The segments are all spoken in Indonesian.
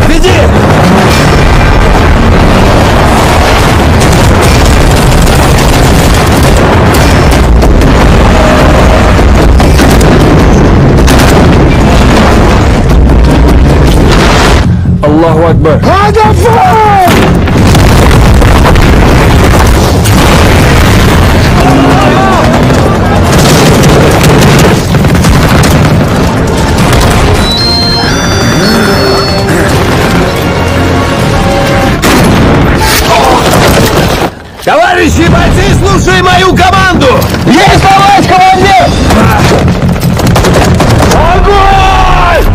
Веди! Аллаху Акбар! Товарищи бойцы, слушай мою команду! Есть, товарищ командир! Огонь!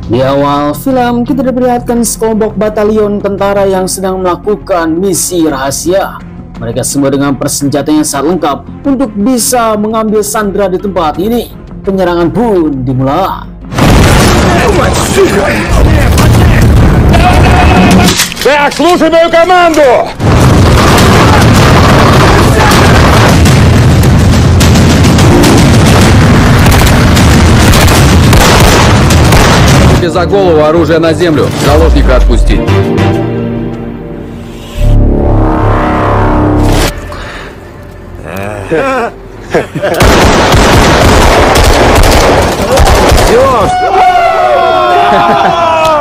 Di awal film kita diperlihatkan sekelompok batalion tentara yang sedang melakukan misi rahasia. Mereka semua dengan persenjataan yang sangat lengkap untuk bisa mengambil sandera di tempat ini. Penyerangan pun dimulai. Так, слушай мою команду! За голову, оружие на землю, заложника отпустить.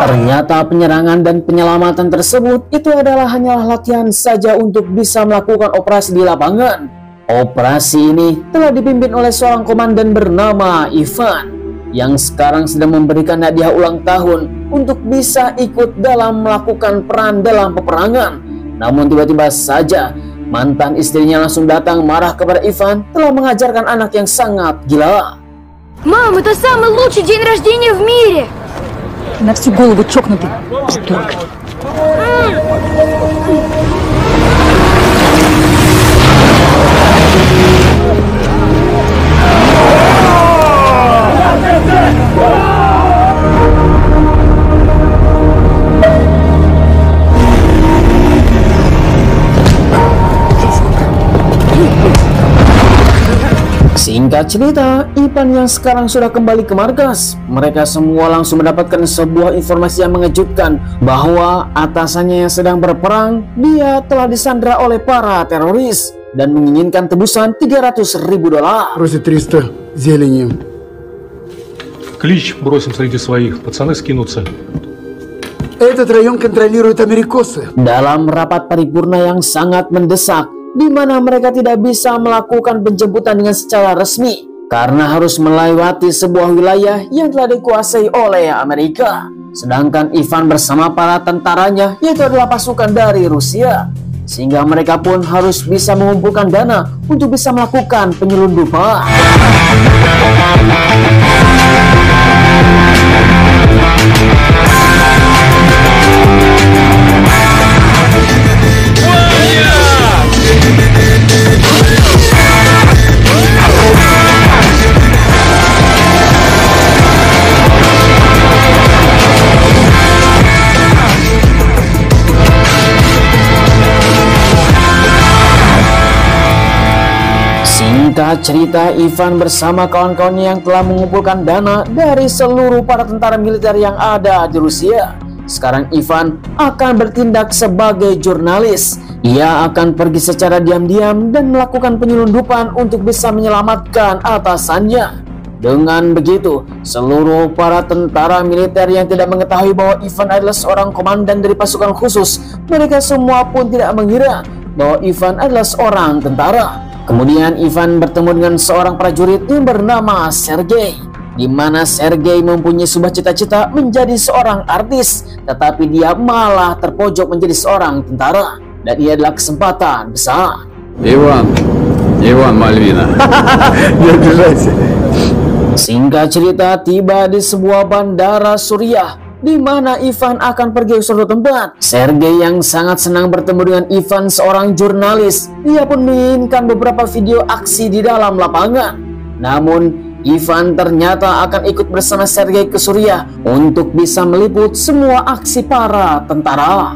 Ternyata penyerangan dan penyelamatan tersebut itu adalah hanyalah latihan saja untuk bisa melakukan operasi di lapangan. Operasi ini telah dipimpin oleh seorang komandan bernama Ivan yang sekarang sedang memberikan hadiah ulang tahun untuk bisa ikut dalam melakukan peran dalam peperangan. Namun tiba-tiba saja mantan istrinya langsung datang marah kepada Ivan telah mengajarkan anak yang sangat gila. Мам, это самый лучший день рождения в мире! На всю голову чокнутый. Придурок. Singkat cerita, Ivan yang sekarang sudah kembali ke markas, mereka semua langsung mendapatkan sebuah informasi yang mengejutkan bahwa atasannya yang sedang berperang, dia telah disandra oleh para teroris dan menginginkan tebusan $300.000. Просит 300 зелени. Клич бросим среди своих, пацаны скинутся. Этот район контролируют америкосы. Dalam rapat paripurna yang sangat mendesak, di mana mereka tidak bisa melakukan penjemputan dengan secara resmi karena harus melewati sebuah wilayah yang telah dikuasai oleh Amerika. Sedangkan Ivan bersama para tentaranya yaitu adalah pasukan dari Rusia, sehingga mereka pun harus bisa mengumpulkan dana untuk bisa melakukan penyelundupan. Singkat cerita, Ivan bersama kawan-kawannya yang telah mengumpulkan dana dari seluruh para tentara militer yang ada di Rusia. Sekarang Ivan akan bertindak sebagai jurnalis. Ia akan pergi secara diam-diam dan melakukan penyelundupan untuk bisa menyelamatkan atasannya. Dengan begitu, seluruh para tentara militer yang tidak mengetahui bahwa Ivan adalah seorang komandan dari pasukan khusus, mereka semua pun tidak mengira bahwa Ivan adalah seorang tentara. Kemudian Ivan bertemu dengan seorang prajurit yang bernama Sergei, di mana Sergei mempunyai sebuah cita-cita menjadi seorang artis, tetapi dia malah terpojok menjadi seorang tentara, dan ini adalah kesempatan besar. Иван Мальвина. Не обижайся. Singkat cerita, tiba di sebuah bandara Suriah, di mana Ivan akan pergi ke suatu tempat. Sergei yang sangat senang bertemu dengan Ivan, seorang jurnalis. Dia pun menginginkan beberapa video aksi di dalam lapangan. Namun Ivan ternyata akan ikut bersama Sergei ke Suriah untuk bisa meliput semua aksi para tentara.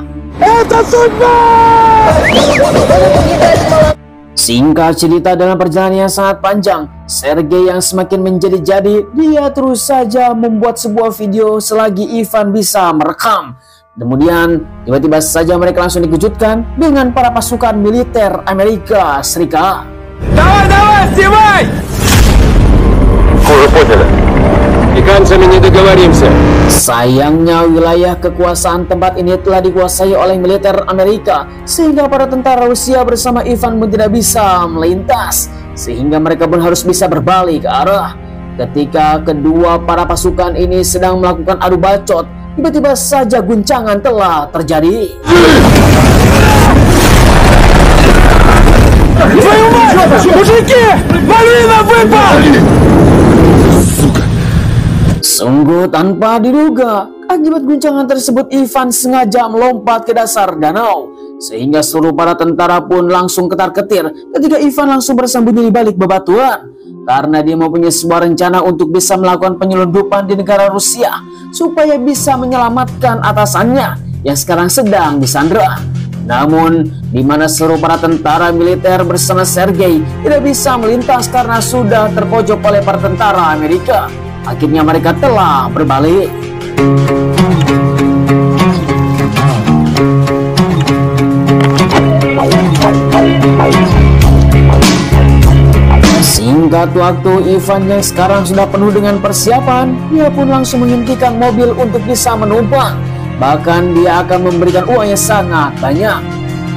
Singkat cerita, dalam perjalanan yang sangat panjang, Sergei yang semakin menjadi-jadi, dia terus saja membuat sebuah video selagi Ivan bisa merekam. Kemudian tiba-tiba saja mereka langsung dikejutkan dengan para pasukan militer Amerika Serikat. Давай, снимай! Уже поняли. Американцами не договоримся. Sayangnya wilayah kekuasaan tempat ini telah dikuasai oleh militer Amerika, sehingga para tentara Rusia bersama Ivan pun tidak bisa melintas, sehingga mereka pun harus bisa berbalik ke arah. Ketika kedua para pasukan ini sedang melakukan adu bacot, tiba-tiba saja guncangan telah terjadi. Sungguh tanpa diduga, akibat guncangan tersebut Ivan sengaja melompat ke dasar danau, sehingga seluruh para tentara pun langsung ketar-ketir ketika Ivan langsung bersembunyi di balik bebatuan, karena dia mempunyai sebuah rencana untuk bisa melakukan penyelundupan di negara Rusia supaya bisa menyelamatkan atasannya yang sekarang sedang disandra. Namun, di mana seluruh para tentara militer bersama Sergei tidak bisa melintas karena sudah terpojok oleh para tentara Amerika, akhirnya mereka telah berbalik. Singkat waktu, Ivan yang sekarang sudah penuh dengan persiapan, dia pun langsung menghentikan mobil untuk bisa menumpang. Bahkan dia akan memberikan uang yang sangat banyak.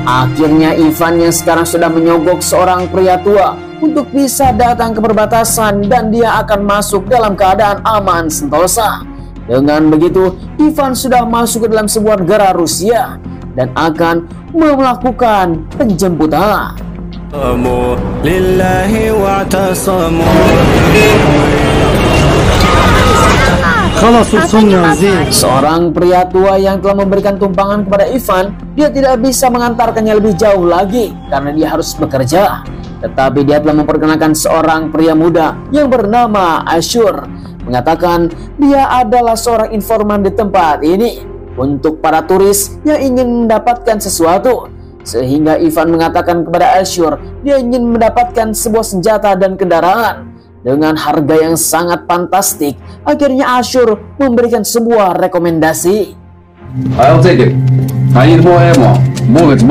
Akhirnya Ivan yang sekarang sudah menyogok seorang pria tua untuk bisa datang ke perbatasan dan dia akan masuk dalam keadaan aman sentosa. Dengan begitu, Ivan sudah masuk ke dalam sebuah negara Rusia dan akan melakukan penjemputan. Seorang pria tua yang telah memberikan tumpangan kepada Ivan, dia tidak bisa mengantarkannya lebih jauh lagi karena dia harus bekerja. Tetapi dia telah memperkenalkan seorang pria muda yang bernama Ashur, mengatakan dia adalah seorang informan di tempat ini untuk para turis yang ingin mendapatkan sesuatu. Sehingga Ivan mengatakan kepada Ashur dia ingin mendapatkan sebuah senjata dan kendaraan dengan harga yang sangat fantastik. Akhirnya Ashur memberikan sebuah rekomendasi. I'll take it. I need more ammo. Bullets.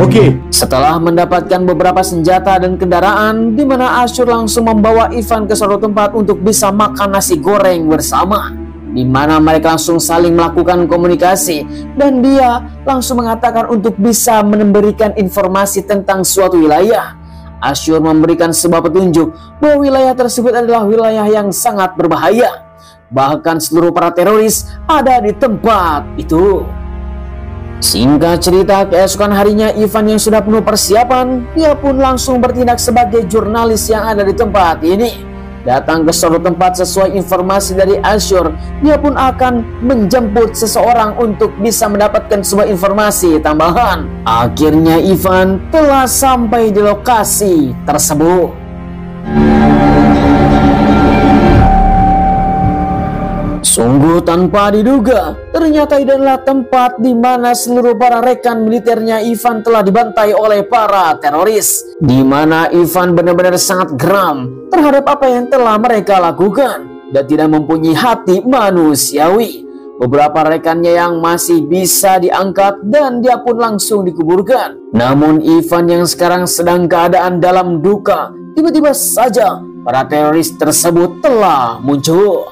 Окей. Setelah mendapatkan beberapa senjata dan kendaraan, di mana Ashur langsung membawa Ivan ke suatu tempat untuk bisa makan nasi goreng bersama, di mana mereka langsung saling melakukan komunikasi dan dia langsung mengatakan untuk bisa memberikan informasi tentang suatu wilayah. Ashur memberikan sebuah petunjuk bahwa wilayah tersebut adalah wilayah yang sangat berbahaya. Bahkan seluruh para teroris ada di tempat itu. Singkat cerita, keesokan harinya Ivan yang sudah penuh persiapan, dia pun langsung bertindak sebagai jurnalis yang ada di tempat ini. Datang ke suatu tempat sesuai informasi dari Ashur, dia pun akan menjemput seseorang untuk bisa mendapatkan sebuah informasi tambahan. Akhirnya Ivan telah sampai di lokasi tersebut. Sungguh tanpa diduga, ternyata ini adalah tempat di mana seluruh para rekan militernya Ivan telah dibantai oleh para teroris. Di mana Ivan benar-benar sangat geram terhadap apa yang telah mereka lakukan dan tidak mempunyai hati manusiawi. Beberapa rekannya yang masih bisa diangkat dan dia pun langsung dikuburkan. Namun Ivan yang sekarang sedang keadaan dalam duka, tiba-tiba saja para teroris tersebut telah muncul.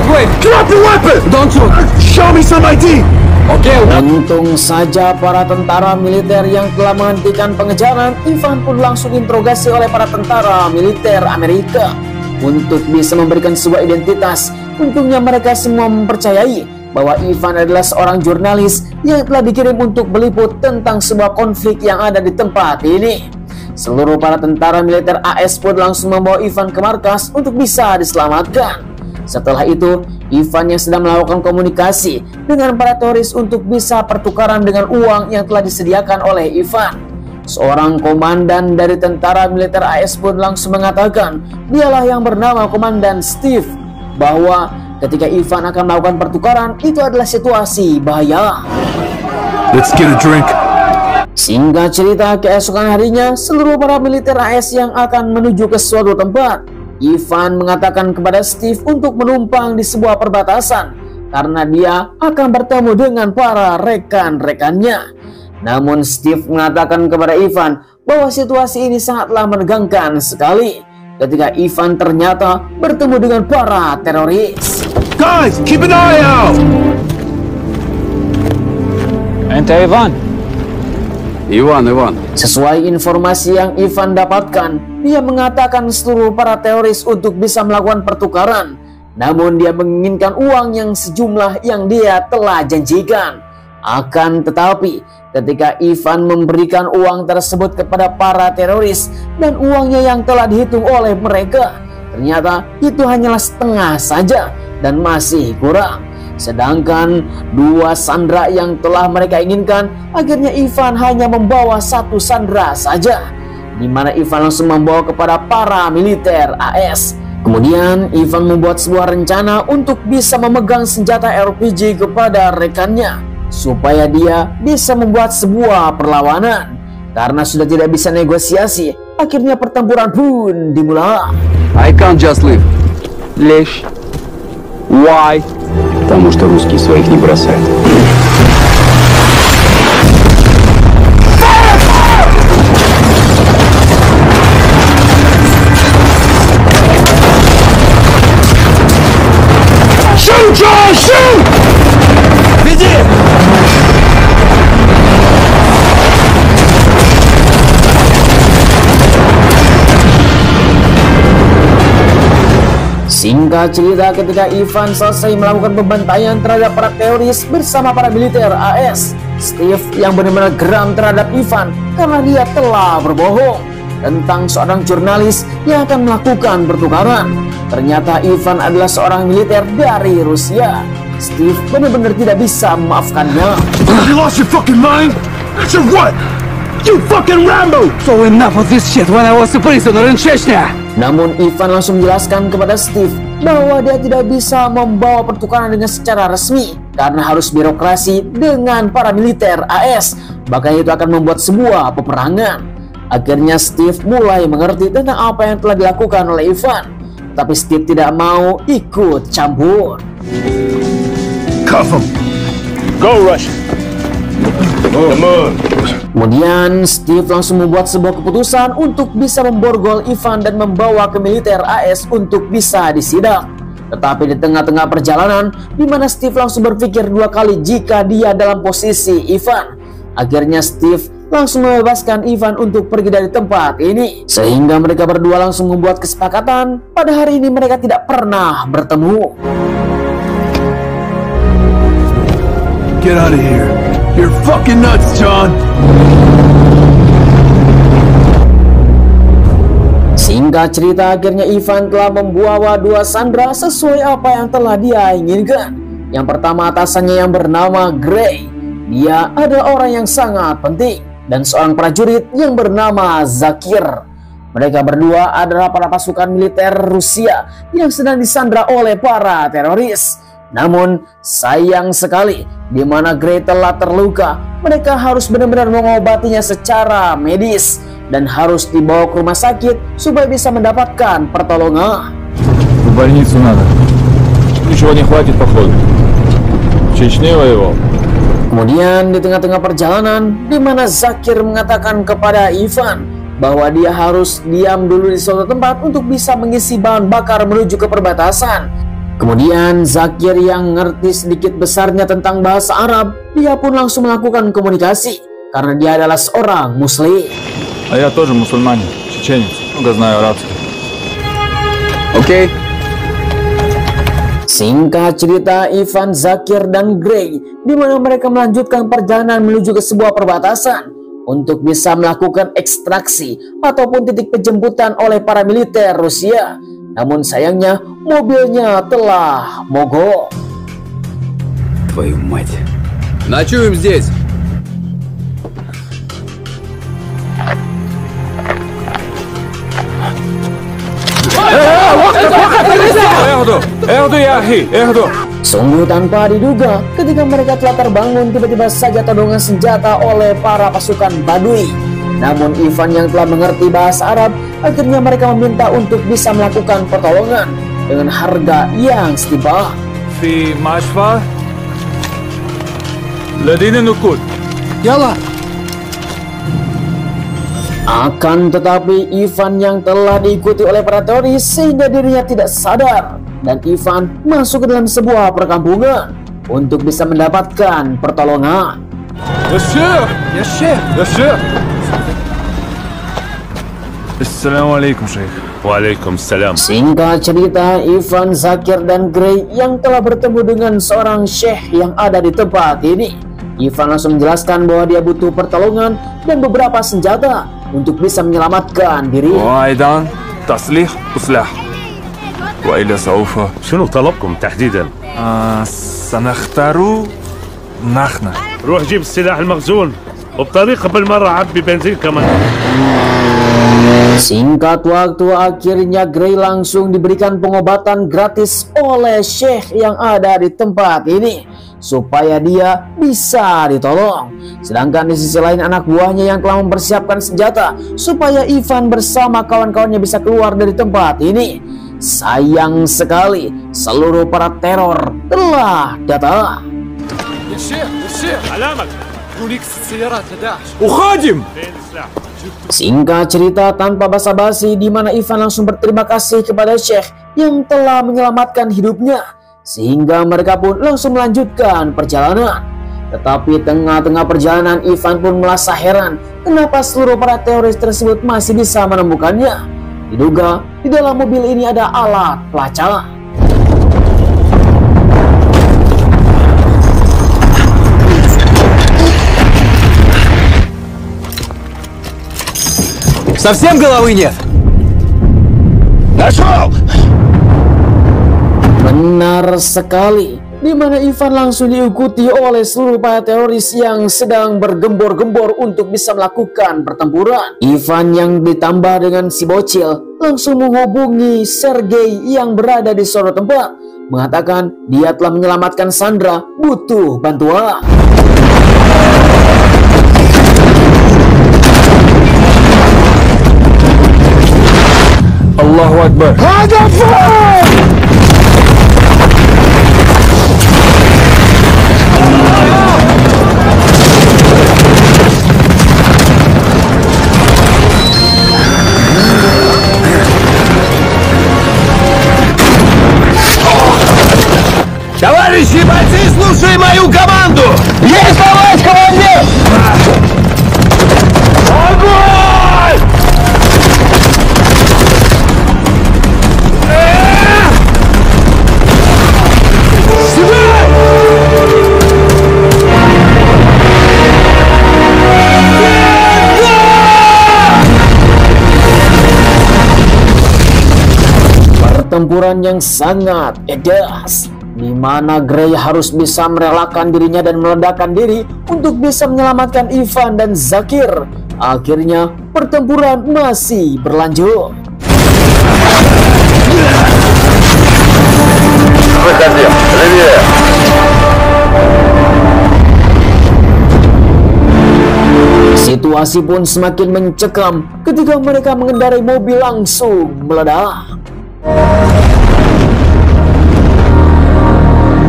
Wait! Drop your weapon! Don't shoot! Show me some ID! Okay. Untung saja para tentara militer yang telah menghentikan pengejaran, Ivan pun langsung diinterogasi oleh para tentara militer Amerika untuk bisa memberikan sebuah identitas. Untungnya mereka semua mempercayai bahwa Ivan adalah seorang jurnalis yang telah dikirim untuk meliput tentang sebuah konflik yang ada di tempat ini. Seluruh para tentara militer AS pun langsung membawa Ivan ke markas untuk bisa diselamatkan. Setelah itu, Ivan yang sedang melakukan komunikasi dengan para teroris untuk bisa pertukaran dengan uang yang telah disediakan oleh Ivan. Seorang komandan dari tentara militer AS pun langsung mengatakan dialah yang bernama Komandan Steve, bahwa ketika Ivan akan melakukan pertukaran itu adalah situasi bahaya. Let's get a drink. Singkat cerita, keesokan harinya seluruh para militer AS yang akan menuju ke suatu tempat. Ivan mengatakan kepada Steve untuk menumpang di sebuah perbatasan karena dia akan bertemu dengan para rekan-rekannya. Namun Steve mengatakan kepada Ivan bahwa situasi ini sangatlah menegangkan sekali ketika Ivan ternyata bertemu dengan para teroris. Guys, keep an eye out. Ente Ivan. Ivan. Sesuai informasi yang Ivan dapatkan, dia mengatakan seluruh para teroris untuk bisa melakukan pertukaran. Namun dia menginginkan uang yang sejumlah yang dia telah janjikan. Akan tetapi, ketika Ivan memberikan uang tersebut kepada para teroris dan uangnya yang telah dihitung oleh mereka, ternyata itu hanyalah setengah saja dan masih kurang. Sedangkan 2 sandera yang telah mereka inginkan, akhirnya Ivan hanya membawa 1 sandera saja, di mana Ivan langsung membawa kepada para militer AS. Kemudian Ivan membuat sebuah rencana untuk bisa memegang senjata RPG kepada rekannya supaya dia bisa membuat sebuah perlawanan. Karena sudah tidak bisa negosiasi, akhirnya pertempuran pun dimulai. I can't just leave. Лишь. Why? Потому что русские своих не бросают. Shoot, John, shoot! Веди! Singkat cerita, ketika Ivan selesai melakukan pembantaian terhadap para teroris bersama para militer AS, Steve yang benar-benar geram terhadap Ivan karena dia telah berbohong tentang seorang jurnalis yang akan melakukan pertukaran. Ternyata Ivan adalah seorang militer dari Rusia. Steve benar-benar tidak bisa memaafkannya. You lost your fucking mind? So what? You fucking Rambo! So enough of this shit when I was a prisoner in Chechnya. Namun Ivan langsung menjelaskan kepada Steve bahwa dia tidak bisa membawa pertukaran dengan secara resmi karena harus birokrasi dengan para militer AS. Bahkan itu akan membuat sebuah peperangan. Akhirnya Steve mulai mengerti tentang apa yang telah dilakukan oleh Ivan. Tapi Steve tidak mau ikut campur. Cuff him. Go, Russian. Come on. Kemudian Steve langsung membuat sebuah keputusan untuk bisa memborgol Ivan dan membawa ke militer AS untuk bisa disidak. Tetapi di tengah-tengah perjalanan, di mana Steve langsung berpikir 2 kali jika dia dalam posisi Ivan, akhirnya Steve langsung membebaskan Ivan untuk pergi dari tempat ini. Sehingga mereka berdua langsung membuat kesepakatan pada hari ini mereka tidak pernah bertemu. Get out of here. You're fucking nuts, John. Singkat cerita, akhirnya Ivan telah membawa 2 sandera sesuai apa yang telah dia inginkan. Yang pertama, atasannya yang bernama Gray. Dia adalah orang yang sangat penting. Dan seorang prajurit yang bernama Zakir. Mereka berdua adalah para pasukan militer Rusia yang sedang disandra oleh para teroris. Namun sayang sekali, di mana Gray telah terluka, mereka harus benar-benar mengobatinya secara medis dan harus dibawa ke rumah sakit supaya bisa mendapatkan pertolongan. В больницу надо. Ничего не хватит, походу. В Чечне воевал. Kemudian di tengah-tengah perjalanan, di mana Zakir mengatakan kepada Ivan bahwa dia harus diam dulu di suatu tempat untuk bisa mengisi bahan bakar menuju ke perbatasan. Kemudian Zakir yang ngerti sedikit besarnya tentang bahasa Arab, dia pun langsung melakukan komunikasi karena dia adalah seorang muslim. А я тоже мусульманин, чеченец, много знаю арабский. Окей. Singkat cerita, Ivan, Zakir, dan Grey di mana mereka melanjutkan perjalanan menuju ke sebuah perbatasan untuk bisa melakukan ekstraksi ataupun titik penjemputan oleh para militer Rusia. Namun sayangnya mobilnya telah mogok. Твою мать. Ночуем здесь. Sungguh tanpa diduga, ketika mereka telah terbangun, tiba-tiba saja todongan senjata oleh para pasukan Badui. Namun Ivan yang telah mengerti bahasa Arab, akhirnya mereka meminta untuk bisa melakukan pertolongan dengan harga yang setimpal. في مشفى لدينا نقود. Yalla. Akan tetapi Ivan yang telah diikuti oleh para teroris sehingga dirinya tidak sadar, dan Ivan masuk ke dalam sebuah perkampungan untuk bisa mendapatkan pertolongan. يا شيخ يا شيخ يا شيخ. السلام عليكم شيخ. Waalaikumsalam. Singkat cerita, Ivan, Zakir, dan Grey yang telah bertemu dengan seorang syekh yang ada di tempat ini. Ivan langsung menjelaskan bahwa dia butuh pertolongan dan beberapa senjata untuk bisa menyelamatkan diri. وأيضا تصليح وسلاح. وإلا سوف شنو طلبكم تحديدا؟ سنختار نحن. روح جيب السلاح المخزون وبطريقة بالمرة عبي بنزين كمان. Singkat waktu, akhirnya Grey langsung diberikan pengobatan gratis oleh syekh yang ada di tempat ini supaya dia bisa ditolong. Sedangkan di sisi lain, anak buahnya yang telah mempersiapkan senjata supaya Ivan bersama kawan-kawannya bisa keluar dari tempat ini. Sayang sekali, seluruh para teror telah datang. يا شيخ يا شيخ. علامك. هناك سيارات لداعش. وخادم. فين السلاح؟ Singkat cerita, tanpa basa-basi, di mana Ivan langsung berterima kasih kepada syekh yang telah menyelamatkan hidupnya, sehingga mereka pun langsung melanjutkan perjalanan. Tetapi tengah-tengah perjalanan, Ivan pun merasa heran kenapa seluruh para teroris tersebut masih bisa menemukannya. Diduga di dalam mobil ini ada alat pelacak. Совсем головы нет? Нашел! Benar sekali, di mana Ivan langsung diikuti oleh seluruh para teroris yang sedang bergembor-gembor untuk bisa melakukan pertempuran. Ivan yang ditambah dengan si bocil langsung menghubungi Sergei yang berada di suatu tempat, mengatakan dia telah menyelamatkan Sandra, butuh bantuan. الله أكبر. Товарищи бойцы, слушай мою команду! Есть товарищ командир! Огонь! Pertempuran yang sangat edas, di mana Grey harus bisa merelakan dirinya dan meledakkan diri untuk bisa menyelamatkan Ivan dan Zakir. Akhirnya pertempuran masih berlanjut. Situasi pun semakin mencekam ketika mereka mengendarai mobil langsung meledak.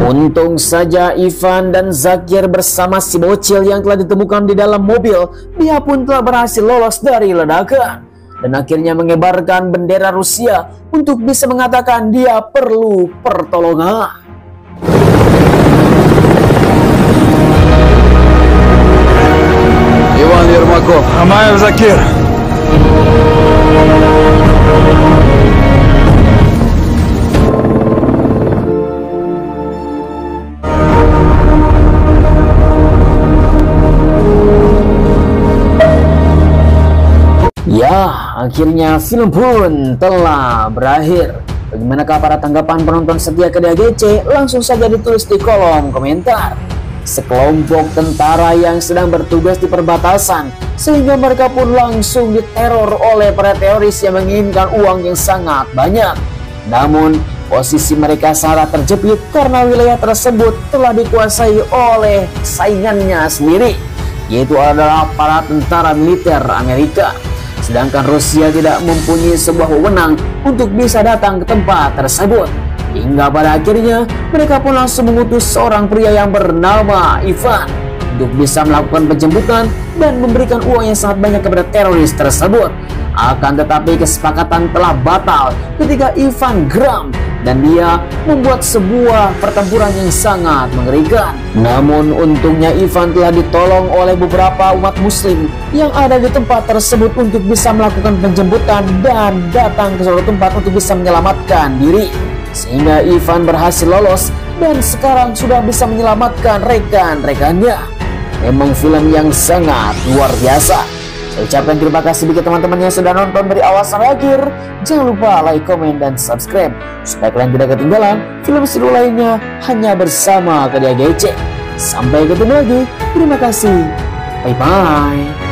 Untung saja Ivan dan Zakir bersama si bocil yang telah ditemukan di dalam mobil, dia pun telah berhasil lolos dari ledakan dan akhirnya mengibarkan bendera Rusia untuk bisa mengatakan dia perlu pertolongan. Иван Ермаков. Амаев Закир. Ya, akhirnya film pun telah berakhir. Bagaimanakah para tanggapan penonton setia ke DAGC? Langsung saja ditulis di kolom komentar. Sekelompok tentara yang sedang bertugas di perbatasan, sehingga mereka pun langsung diteror oleh para teroris yang menginginkan uang yang sangat banyak. Namun, posisi mereka sangat terjepit karena wilayah tersebut telah dikuasai oleh saingannya sendiri, yaitu adalah para tentara militer Amerika. Sedangkan Rusia tidak mempunyai sebuah wewenang untuk bisa datang ke tempat tersebut. Hingga pada akhirnya mereka pun langsung mengutus seorang pria yang bernama Ivan untuk bisa melakukan penjemputan dan memberikan uang yang sangat banyak kepada teroris tersebut. Akan tetapi kesepakatan telah batal ketika Ivan geram dan dia membuat sebuah pertempuran yang sangat mengerikan. Namun untungnya Ivan telah ditolong oleh beberapa umat muslim yang ada di tempat tersebut untuk bisa melakukan penjemputan dan datang ke suatu tempat untuk bisa menyelamatkan diri. Sehingga Ivan berhasil lolos dan sekarang sudah bisa menyelamatkan rekan-rekannya. Memang film yang sangat luar biasa. Saya ucapkan terima kasih bagi teman-teman yang sudah nonton dari awal sampai akhir. Jangan lupa like, komen, dan subscribe supaya kalian tidak ketinggalan film seru lainnya hanya bersama DAGC. Sampai ketemu lagi. Terima kasih. Bye-bye.